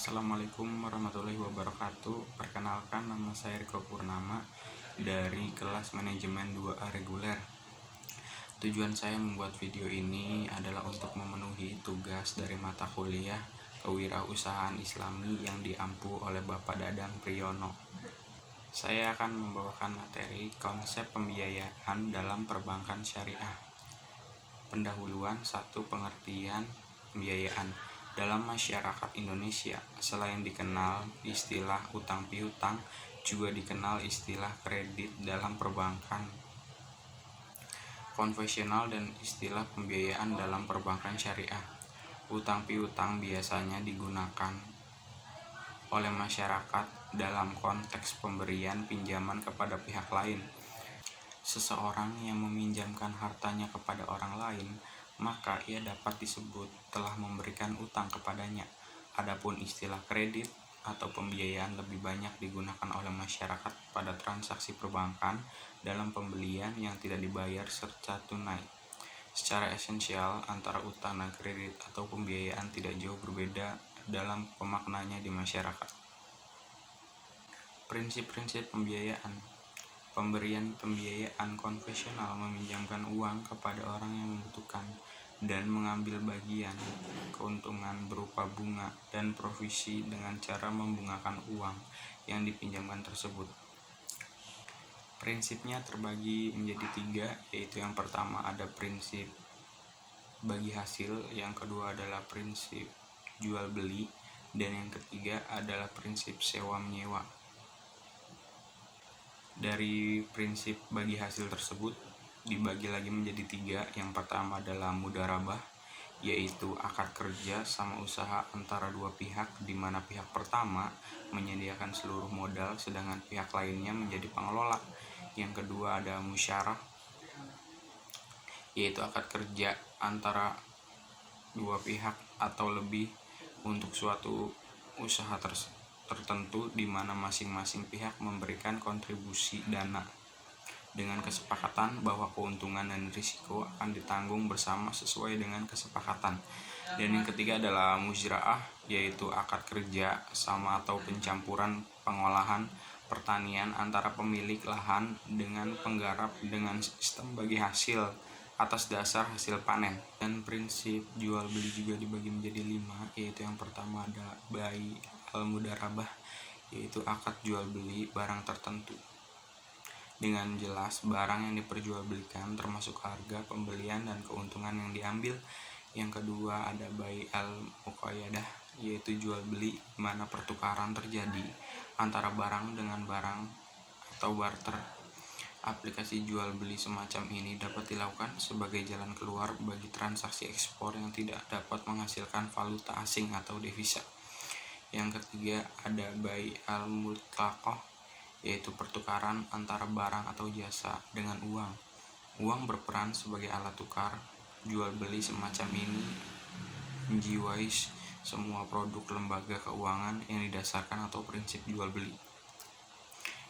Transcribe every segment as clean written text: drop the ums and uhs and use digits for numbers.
Assalamualaikum warahmatullahi wabarakatuh. Perkenalkan, nama saya Riko Purnama dari kelas manajemen 2A reguler. Tujuan saya membuat video ini adalah untuk memenuhi tugas dari mata kuliah Kewirausahaan Islami yang diampu oleh Bapak Dadang Priyono. Saya akan membawakan materi konsep pembiayaan dalam perbankan syariah. Pendahuluan 1. Pengertian pembiayaan. Dalam masyarakat Indonesia, selain dikenal istilah utang piutang, juga dikenal istilah kredit dalam perbankan konvensional dan istilah pembiayaan dalam perbankan syariah. Utang piutang biasanya digunakan oleh masyarakat dalam konteks pemberian pinjaman kepada pihak lain. Seseorang yang meminjamkan hartanya kepada orang lain, maka ia dapat disebut telah memberikan utang kepadanya. Adapun istilah kredit atau pembiayaan lebih banyak digunakan oleh masyarakat pada transaksi perbankan dalam pembelian yang tidak dibayar secara tunai. Secara esensial, antara utang dan kredit atau pembiayaan tidak jauh berbeda dalam pemaknanya di masyarakat. Prinsip-prinsip pembiayaan. Pemberian pembiayaan konvensional meminjamkan uang kepada orang yang membutuhkan dan mengambil bagian keuntungan berupa bunga dan provisi dengan cara membungakan uang yang dipinjamkan tersebut. Prinsipnya terbagi menjadi 3, yaitu yang pertama ada prinsip bagi hasil, yang kedua adalah prinsip jual beli, dan yang ketiga adalah prinsip sewa menyewa. Dari prinsip bagi hasil tersebut dibagi lagi menjadi 3. Yang pertama adalah mudharabah, yaitu akad kerja sama usaha antara dua pihak, di mana pihak pertama menyediakan seluruh modal sedangkan pihak lainnya menjadi pengelola. Yang kedua ada musyarah, yaitu akad kerja antara dua pihak atau lebih untuk suatu usaha tertentu, di mana masing-masing pihak memberikan kontribusi dana dengan kesepakatan bahwa keuntungan dan risiko akan ditanggung bersama sesuai dengan kesepakatan. Dan yang ketiga adalah muzra'ah, yaitu akad kerja sama atau pencampuran pengolahan pertanian antara pemilik lahan dengan penggarap dengan sistem bagi hasil atas dasar hasil panen. Dan prinsip jual beli juga dibagi menjadi 5, yaitu yang pertama ada bai al-mudharabah, yaitu akad jual beli barang tertentu. Dengan jelas barang yang diperjualbelikan termasuk harga pembelian dan keuntungan yang diambil. Yang kedua ada bai al-muqayyadah, yaitu jual beli di mana pertukaran terjadi antara barang dengan barang atau barter. Aplikasi jual beli semacam ini dapat dilakukan sebagai jalan keluar bagi transaksi ekspor yang tidak dapat menghasilkan valuta asing atau devisa. Yang ketiga ada bai al-mutlaqah, yaitu pertukaran antara barang atau jasa dengan uang. Uang berperan sebagai alat tukar. Jual beli semacam ini menjiwai semua produk lembaga keuangan yang didasarkan atau prinsip jual beli.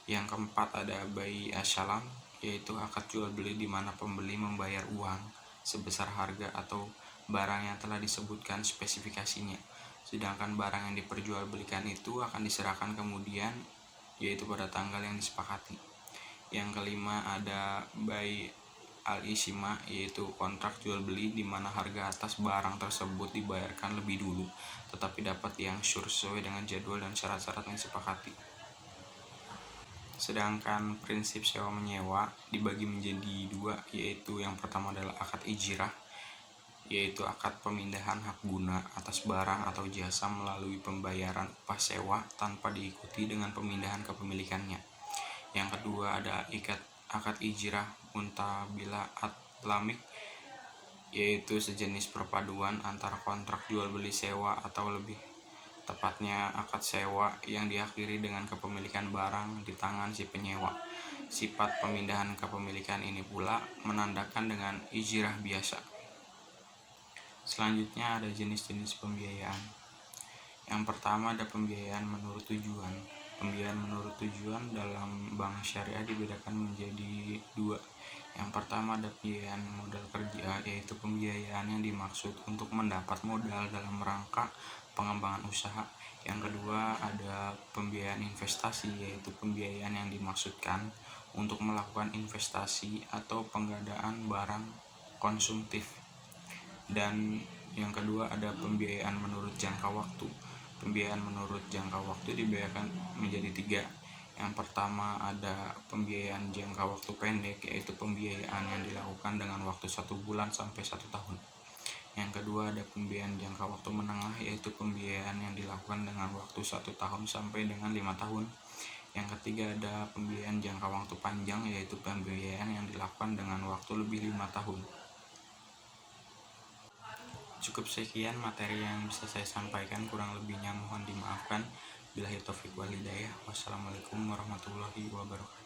Yang keempat ada bai asyalam, yaitu akad jual beli di mana pembeli membayar uang sebesar harga atau barang yang telah disebutkan spesifikasinya, sedangkan barang yang diperjualbelikan itu akan diserahkan kemudian, yaitu pada tanggal yang disepakati. Yang kelima ada bai al-isima, yaitu kontrak jual beli di mana harga atas barang tersebut dibayarkan lebih dulu tetapi dapat diangsur sesuai dengan jadwal dan syarat-syarat yang disepakati. Sedangkan prinsip sewa menyewa dibagi menjadi 2, yaitu yang pertama adalah akad ijrah, yaitu akad pemindahan hak guna atas barang atau jasa melalui pembayaran upah sewa tanpa diikuti dengan pemindahan kepemilikannya. Yang kedua ada akad ijrah muntabila atlamik, yaitu sejenis perpaduan antara kontrak jual beli sewa atau lebih tepatnya akad sewa yang diakhiri dengan kepemilikan barang di tangan si penyewa. Sifat pemindahan kepemilikan ini pula menandakan dengan ijrah biasa. Selanjutnya ada jenis-jenis pembiayaan. Yang pertama ada pembiayaan menurut tujuan. Pembiayaan menurut tujuan dalam bank syariah dibedakan menjadi 2. Yang pertama ada pembiayaan modal kerja, yaitu pembiayaan yang dimaksud untuk mendapat modal dalam rangka pengembangan usaha. Yang kedua ada pembiayaan investasi, yaitu pembiayaan yang dimaksudkan untuk melakukan investasi atau penggadaan barang konsumtif. Dan yang kedua ada pembiayaan menurut jangka waktu. Pembiayaan menurut jangka waktu dibedakan menjadi 3. Yang pertama ada pembiayaan jangka waktu pendek, yaitu pembiayaan yang dilakukan dengan waktu 1 bulan sampai 1 tahun. Yang kedua ada pembiayaan jangka waktu menengah, yaitu pembiayaan yang dilakukan dengan waktu 1 tahun sampai dengan 5 tahun. Yang ketiga ada pembiayaan jangka waktu panjang, yaitu pembiayaan yang dilakukan dengan waktu lebih 5 tahun. Cukup sekian materi yang bisa saya sampaikan, kurang lebihnya mohon dimaafkan. Billahi taufiq wal hidayah. Wassalamualaikum warahmatullahi wabarakatuh.